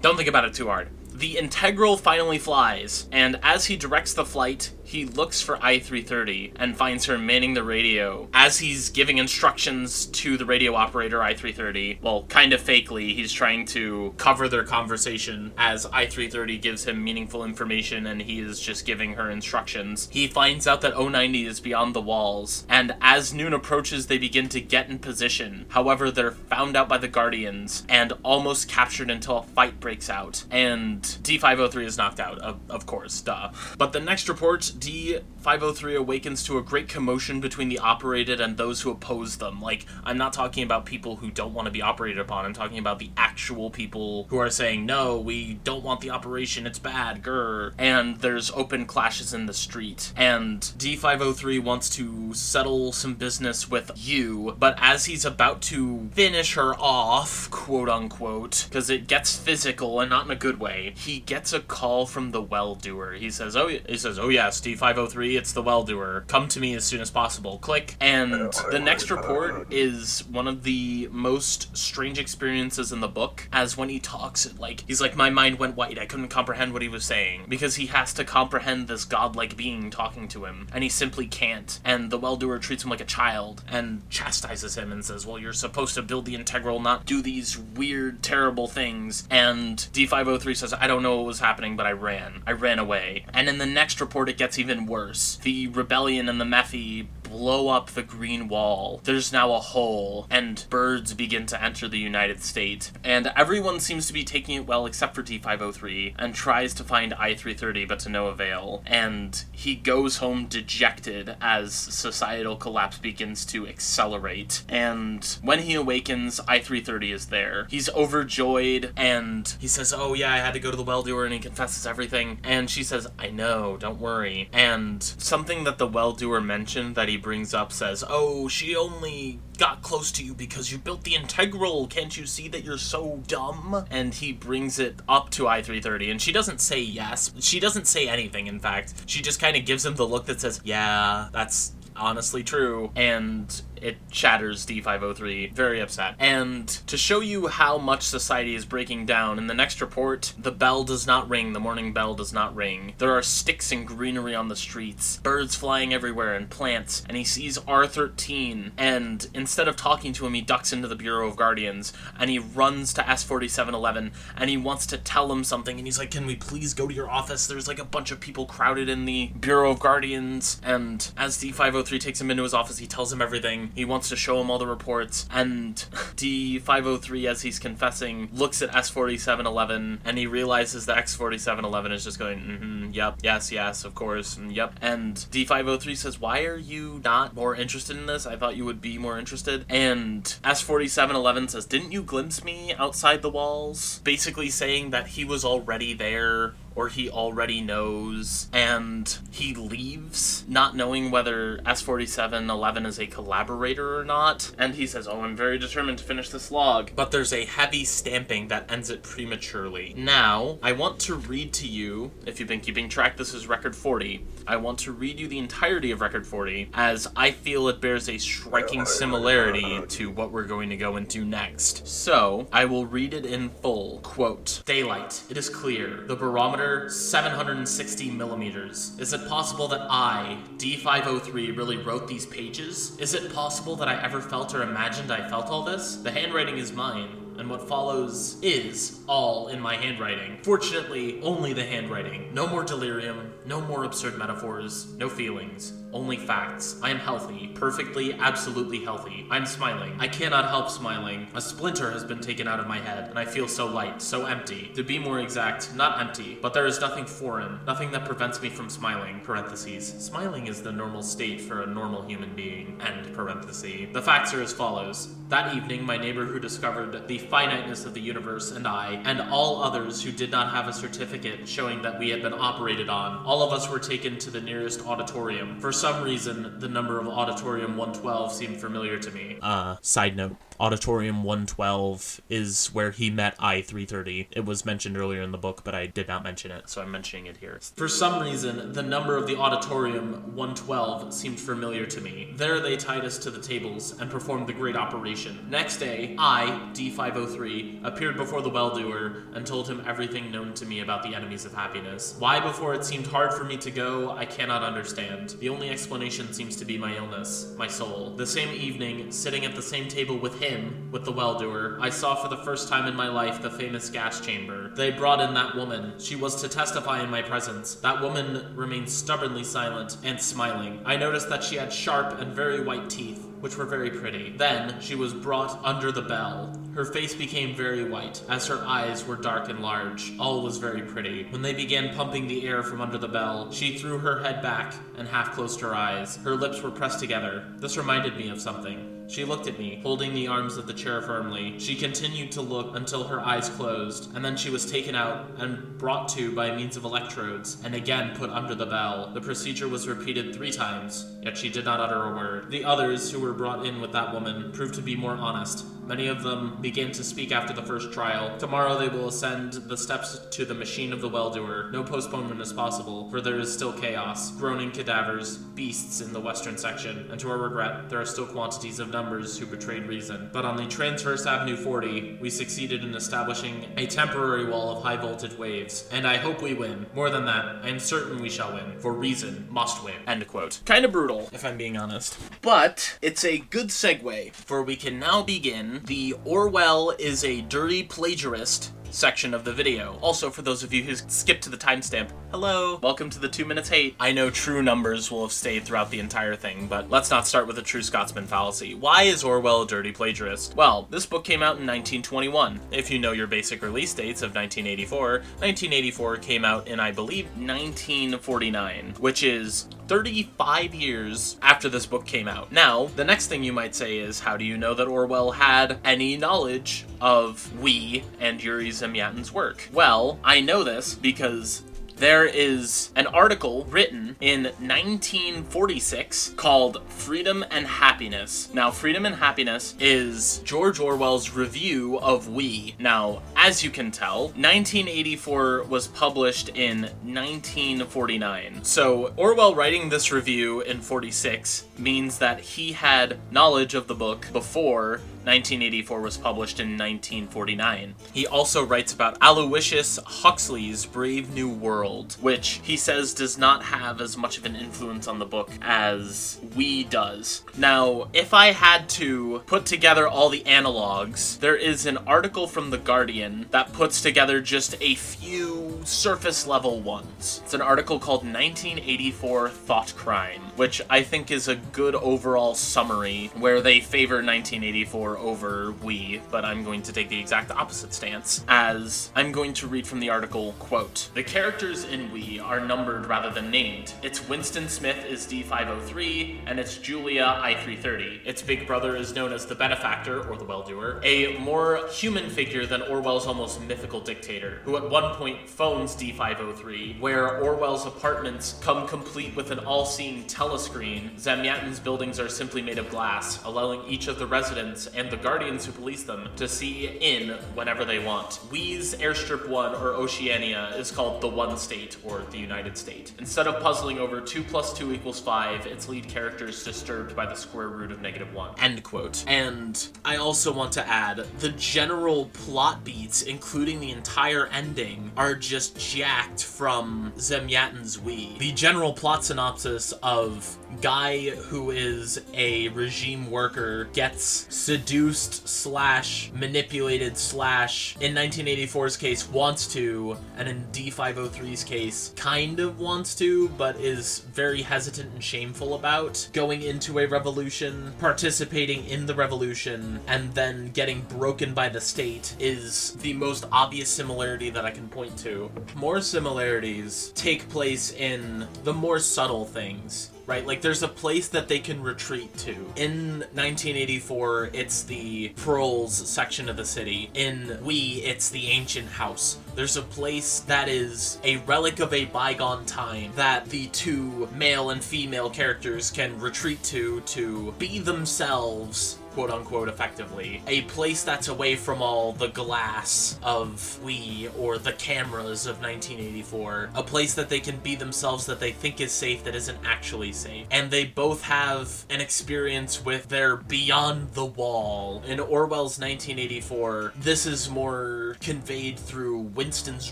don't think about it too hard. The integral finally flies, and as he directs the flight, he looks for I-330 and finds her manning the radio. As he's giving instructions to the radio operator, I-330, well, kind of fakely, he's trying to cover their conversation as I-330 gives him meaningful information and he is just giving her instructions. He finds out that O90 is beyond the walls, and as noon approaches, they begin to get in position. However, they're found out by the Guardians and almost captured until a fight breaks out, and D503 is knocked out, of course, duh. But the next report, D503 awakens to a great commotion between the operated and those who oppose them. Like, I'm not talking about people who don't want to be operated upon, I'm talking about the actual people who are saying, no, we don't want the operation, it's bad, grr. And there's open clashes in the street, and D503 wants to settle some business with you, but as he's about to finish her off, quote unquote, because it gets physical and not in a good way, he gets a call from the well-doer. He says, oh yes, D503, it's the well-doer. Come to me as soon as possible. Click. And the next report is one of the most strange experiences in the book, as when he talks, he's like, my mind went white, I couldn't comprehend what he was saying, because he has to comprehend this godlike being talking to him, and he simply can't. And the well-doer treats him like a child, and chastises him and says, well, you're supposed to build the integral, not do these weird, terrible things. And D503 says, I don't know what was happening, but I ran away. And in the next report, it gets even worse. The rebellion and the Mephi blow up the green wall. There's now a hole, and birds begin to enter the United States. And everyone seems to be taking it well except for D503, and tries to find I-330, but to no avail. And he goes home dejected as societal collapse begins to accelerate. And when he awakens, I-330 is there. He's overjoyed, and he says, oh yeah, I had to go to the well-doer, and he confesses everything. And she says, I know, don't worry. And something that the well-doer mentioned that he brings up says, oh, she only got close to you because you built the integral. Can't you see that you're so dumb? And he brings it up to I-330, and she doesn't say yes. She doesn't say anything, in fact. She just kind of gives him the look that says, yeah, that's honestly true. And it shatters D503, very upset. And to show you how much society is breaking down, in the next report, the bell does not ring, the morning bell does not ring. There are sticks and greenery on the streets, birds flying everywhere, and plants, and he sees R13, and instead of talking to him, he ducks into the Bureau of Guardians, and he runs to S4711, and he wants to tell him something, and he's like, can we please go to your office? There's like a bunch of people crowded in the Bureau of Guardians. And as D503 takes him into his office, he tells him everything. He wants to show him all the reports, and D503, as he's confessing, looks at S4711, and he realizes that X4711 is just going, yep, yes, of course, yep. And D503 says, why are you not more interested in this? I thought you would be more interested. And S4711 says, didn't you glimpse me outside the walls? Basically saying that he was already there, or he already knows, and he leaves, not knowing whether S4711 is a collaborator or not, and he says, oh, I'm very determined to finish this log, but there's a heavy stamping that ends it prematurely. Now, I want to read to you, if you've been keeping track, this is Record 40, I want to read you the entirety of Record 40, as I feel it bears a striking similarity to what we're going to go into next. So, I will read it in full. Quote, daylight. It is clear. The barometer 760 millimeters. Is it possible that I, D503, really wrote these pages? Is it possible that I ever felt or imagined I felt all this? The handwriting is mine, and what follows is all in my handwriting. Fortunately, only the handwriting. No more delirium, no more absurd metaphors, no feelings, only facts. I am healthy, perfectly, absolutely healthy. I'm smiling. I cannot help smiling. A splinter has been taken out of my head, and I feel so light, so empty. To be more exact, not empty, but there is nothing foreign, nothing that prevents me from smiling, parentheses. Smiling is the normal state for a normal human being, end parenthesis. The facts are as follows. That evening, my neighbor who discovered the finiteness of the universe and I, and all others who did not have a certificate showing that we had been operated on, all of us were taken to the nearest auditorium. For some reason, the number of Auditorium 112 seemed familiar to me. Side note, Auditorium 112 is where he met I-330. It was mentioned earlier in the book, but I did not mention it, so I'm mentioning it here. For some reason, the number of the Auditorium 112 seemed familiar to me. There they tied us to the tables and performed the great operation. Next day, I, D503, appeared before the well-doer and told him everything known to me about the enemies of happiness. Why before it seemed hard for me to go, I cannot understand. The only explanation seems to be my illness, my soul. The same evening, sitting at the same table with him, with the well-doer, I saw for the first time in my life the famous gas chamber. They brought in that woman. She was to testify in my presence. That woman remained stubbornly silent and smiling. I noticed that she had sharp and very white teeth, which were very pretty. Then she was brought under the bell. Her face became very white, as her eyes were dark and large. All was very pretty. When they began pumping the air from under the bell, she threw her head back and half closed her eyes. Her lips were pressed together. This reminded me of something. She looked at me, holding the arms of the chair firmly. She continued to look until her eyes closed, and then she was taken out and brought to by means of electrodes, and again put under the bell. The procedure was repeated 3 times, yet she did not utter a word. The others who were brought in with that woman proved to be more honest. Many of them began to speak after the first trial. Tomorrow they will ascend the steps to the machine of the well-doer. No postponement is possible, for there is still chaos, groaning cadavers, beasts in the western section, and to our regret, there are still quantities of numbers who betrayed reason. But on the Transverse Avenue 40, we succeeded in establishing a temporary wall of high-voltage waves, and I hope we win. More than that, I am certain we shall win, for reason must win. End quote. Kinda brutal, if I'm being honest. But it's a good segue, for we can now begin the Orwell is a dirty plagiarist section of the video. Also, for those of you who skipped to the timestamp, hello! Welcome to the 2 minutes hate. I know true numbers will have stayed throughout the entire thing, but let's not start with a true Scotsman fallacy. Why is Orwell a dirty plagiarist? Well, this book came out in 1921. If you know your basic release dates of 1984 came out in, I believe, 1949, which is 35 years after this book came out. Now, the next thing you might say is, how do you know that Orwell had any knowledge of We and Yuri Zemyatin's work? Well, I know this because there is an article written in 1946 called Freedom and Happiness. Now, Freedom and Happiness is George Orwell's review of We. Now, as you can tell, 1984 was published in 1949. So, Orwell writing this review in 46 means that he had knowledge of the book before 1984 was published in 1949. He also writes about Aloysius Huxley's Brave New World, which he says does not have as much of an influence on the book as We does. Now, if I had to put together all the analogs, there is an article from The Guardian that puts together just a few surface level ones. It's an article called 1984 Thought Crime, which I think is a good overall summary where they favor 1984 over We, but I'm going to take the exact opposite stance, as I'm going to read from the article, quote, "The characters in We are numbered rather than named. Its Winston Smith is D503, and its Julia I330. Its big brother is known as the Benefactor, or the Well-Doer, a more human figure than Orwell's almost mythical dictator, who at one point phones D503, where Orwell's apartments come complete with an all-seeing telescreen. Zemyatin's buildings are simply made of glass, allowing each of the residents and the guardians who police them to see in whenever they want. We's Airstrip 1, or Oceania, is called the One State, or the United State. Instead of puzzling over 2 + 2 = 5, its lead character is disturbed by the square root of -1. End quote. And I also want to add, the general plot beats, including the entire ending, are just jacked from Zemyatin's We. The general plot synopsis of guy who is a regime worker gets seduced / manipulated / in 1984's case wants to, and in D503's case kind of wants to, but is very hesitant and shameful about going into a revolution, participating in the revolution, and then getting broken by the state is the most obvious similarity that I can point to. More similarities take place in the more subtle things. Right, like there's a place that they can retreat to. In 1984, it's the Proles section of the city. In We, it's the ancient house. There's a place that is a relic of a bygone time that the two male and female characters can retreat to be themselves quote-unquote, effectively. A place that's away from all the glass of we or the cameras of 1984. A place that they can be themselves, that they think is safe, that isn't actually safe. And they both have an experience with their beyond the wall. In Orwell's 1984, this is more conveyed through Winston's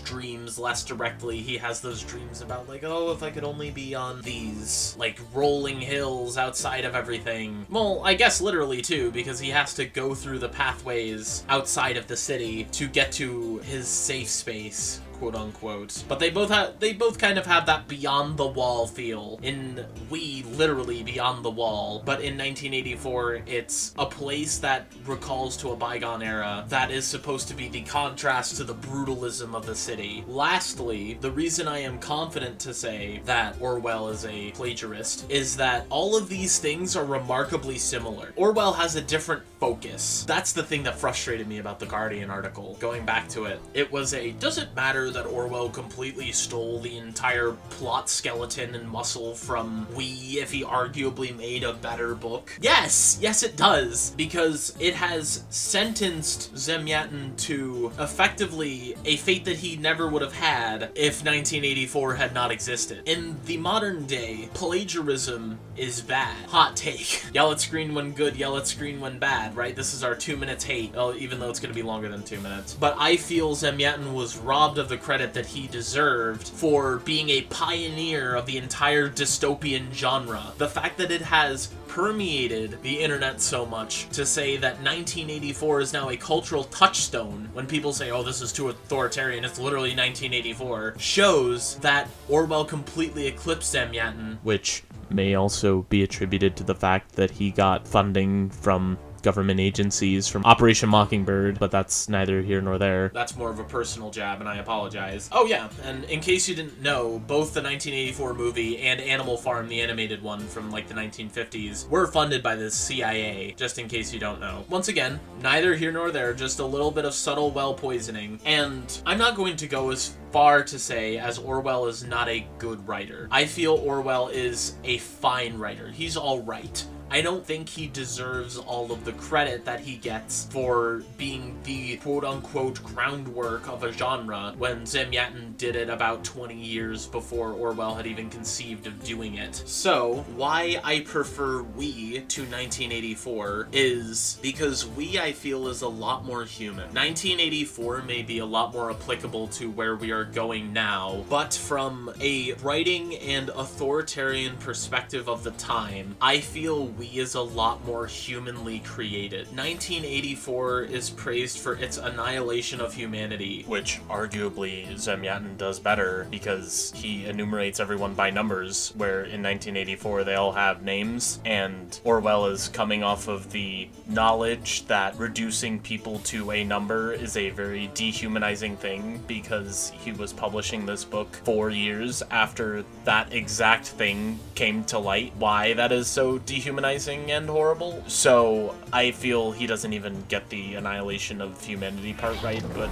dreams less directly. He has those dreams about, like, oh, if I could only be on these, like, rolling hills outside of everything. Well, I guess literally, too, because he has to go through the pathways outside of the city to get to his safe space, quote unquote. But they both kind of have that beyond the wall feel. In We, literally beyond the wall, but in 1984 it's a place that recalls to a bygone era that is supposed to be the contrast to the brutalism of the city. Lastly, the reason I am confident to say that Orwell is a plagiarist is that all of these things are remarkably similar. Orwell has a different focus. That's the thing that frustrated me about the Guardian article. Going back to it, it was does it matter that Orwell completely stole the entire plot skeleton and muscle from We if he arguably made a better book? Yes it does, because it has sentenced Zemyatin to effectively a fate that he never would have had if 1984 had not existed. In the modern day, plagiarism is bad. Hot take. Yell at screen when good, yell at screen when bad, right? This is our 2 minutes hate, even though it's going to be longer than 2 minutes. But I feel Zemyatin was robbed of the credit that he deserved for being a pioneer of the entire dystopian genre. The fact that it has permeated the internet so much to say that 1984 is now a cultural touchstone when people say, oh, this is too authoritarian, it's literally 1984, shows that Orwell completely eclipsed Zemyatin. Which may also be attributed to the fact that he got funding from government agencies, from Operation Mockingbird, but that's neither here nor there. That's more of a personal jab, and I apologize. Oh yeah, and in case you didn't know, both the 1984 movie and Animal Farm, the animated one from like the 1950s, were funded by the CIA, just in case you don't know. Once again, neither here nor there, just a little bit of subtle well poisoning, and I'm not going to go as far to say as Orwell is not a good writer. I feel Orwell is a fine writer. He's all right. I don't think he deserves all of the credit that he gets for being the quote-unquote groundwork of a genre when Zemyatin did it about 20 years before Orwell had even conceived of doing it. So, why I prefer We to 1984 is because We, I feel, is a lot more human. 1984 may be a lot more applicable to where we are going now, but from a writing and authoritarian perspective of the time, I feel We is a lot more humanly created. 1984 is praised for its annihilation of humanity, which arguably Zemyatin does better because he enumerates everyone by numbers, where in 1984 they all have names, and Orwell is coming off of the knowledge that reducing people to a number is a very dehumanizing thing, because he was publishing this book 4 years after that exact thing came to light, why that is so dehumanizing and horrible. So I feel he doesn't even get the annihilation of humanity part right, but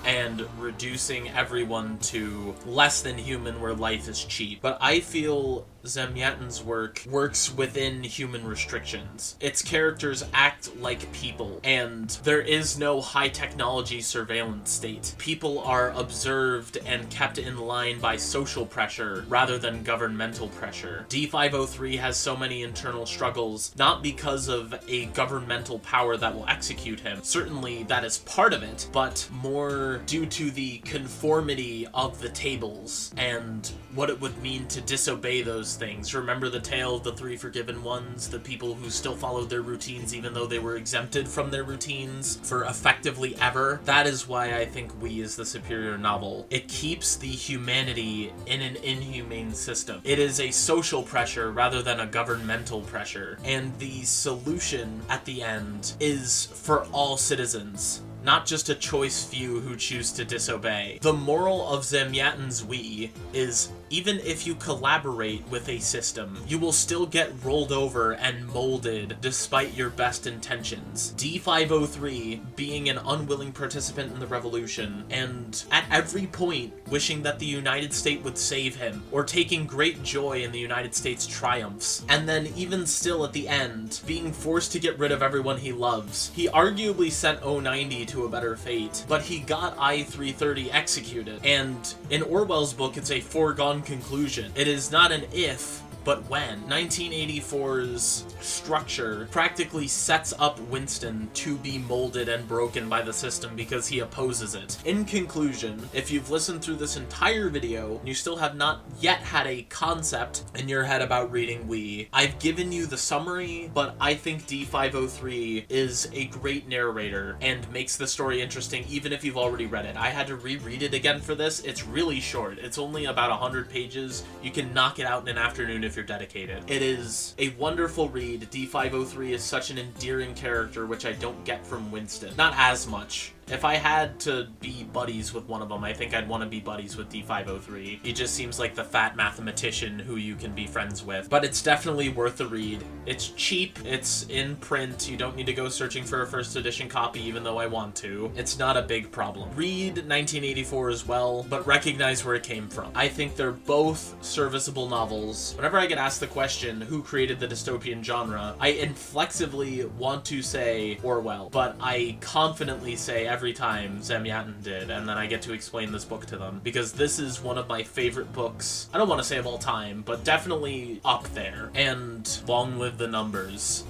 and reducing everyone to less than human where life is cheap. But I feel Zemyatin's work works within human restrictions. Its characters act like people, and there is no high technology surveillance state. People are observed and kept in line by social pressure rather than governmental pressure. D503 has so many internal struggles, not because of a governmental power that will execute him. Certainly that is part of it, but more due to the conformity of the tables and what it would mean to disobey those things. Remember the tale of the 3 forgiven ones, the people who still followed their routines even though they were exempted from their routines for effectively ever? That is why I think We is the superior novel. It keeps the humanity in an inhumane system. It is a social pressure rather than a governmental pressure, and the solution at the end is for all citizens. not just a choice few who choose to disobey. The moral of Zamyatin's we is, even if you collaborate with a system, you will still get rolled over and molded despite your best intentions. D503 being an unwilling participant in the revolution, and at every point wishing that the United States would save him, or taking great joy in the United States' triumphs, and then even still at the end, being forced to get rid of everyone he loves. He arguably sent O90 to a better fate, but he got I-330 executed, and in Orwell's book it's a foregone conclusion. It is not an if, but when. 1984's structure practically sets up Winston to be molded and broken by the system because he opposes it. In conclusion, if you've listened through this entire video and you still have not yet had a concept in your head about reading We, I've given you the summary, but I think D503 is a great narrator and makes the story interesting even if you've already read it. I had to reread it again for this. It's really short. It's only about 100 pages. You can knock it out in an afternoon if you're dedicated. It is a wonderful read. D503 is such an endearing character, which I don't get from Winston. Not as much. If I had to be buddies with one of them, I think I'd want to be buddies with D503. He just seems like the fat mathematician who you can be friends with. But it's definitely worth the read. It's cheap, it's in print, you don't need to go searching for a first edition copy even though I want to. It's not a big problem. Read 1984 as well, but recognize where it came from. I think they're both serviceable novels. Whenever I get asked the question, who created the dystopian genre, I inflexibly want to say Orwell, but I confidently say every time Zamyatin did, and then I get to explain this book to them, because this is one of my favorite books, I don't want to say of all time, but definitely up there. And long live the numbers.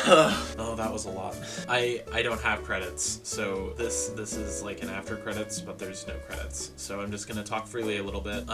Oh, that was a lot. I don't have credits, so this is like an after credits, but there's no credits. So I'm just gonna talk freely a little bit.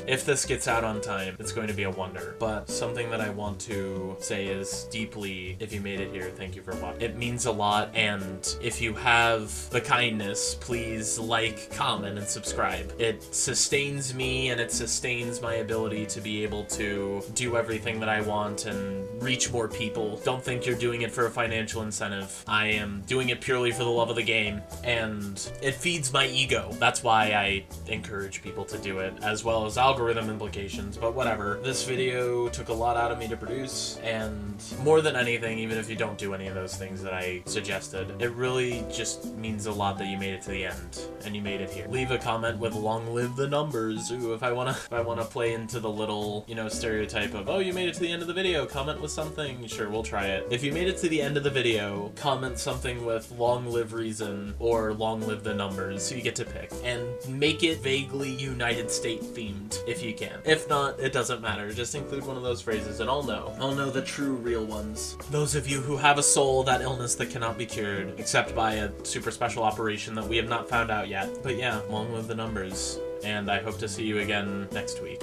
If this gets out on time, it's going to be a wonder. But something that I want to say is deeply, if you made it here, thank you for watching. It means a lot, and if you have the kindness, please like, comment, and subscribe. It sustains me, and it sustains my ability to be able to do everything that I want and reach more people. Don't think you're doing it for a financial incentive. I am doing it purely for the love of the game, and it feeds my ego. That's why I encourage people to do it, as well as algorithm implications, but whatever. This video took a lot out of me to produce, and more than anything, even if you don't do any of those things that I suggested, it really just means a lot that you made it to the end, and you made it here. Leave a comment with long live the numbers. Ooh, if I wanna play into the little, stereotype of, oh, you made it to the end of the video, comment with something, sure, we'll try it. If you made it to the end of the video, comment something with long live reason or long live the numbers, so you get to pick. And make it vaguely United States themed, if you can. If not, it doesn't matter. Just include one of those phrases and I'll know. I'll know the true, real ones. Those of you who have a soul, that illness that cannot be cured, except by a super special operation that we have not found out yet. But yeah, long live the numbers. And I hope to see you again next week.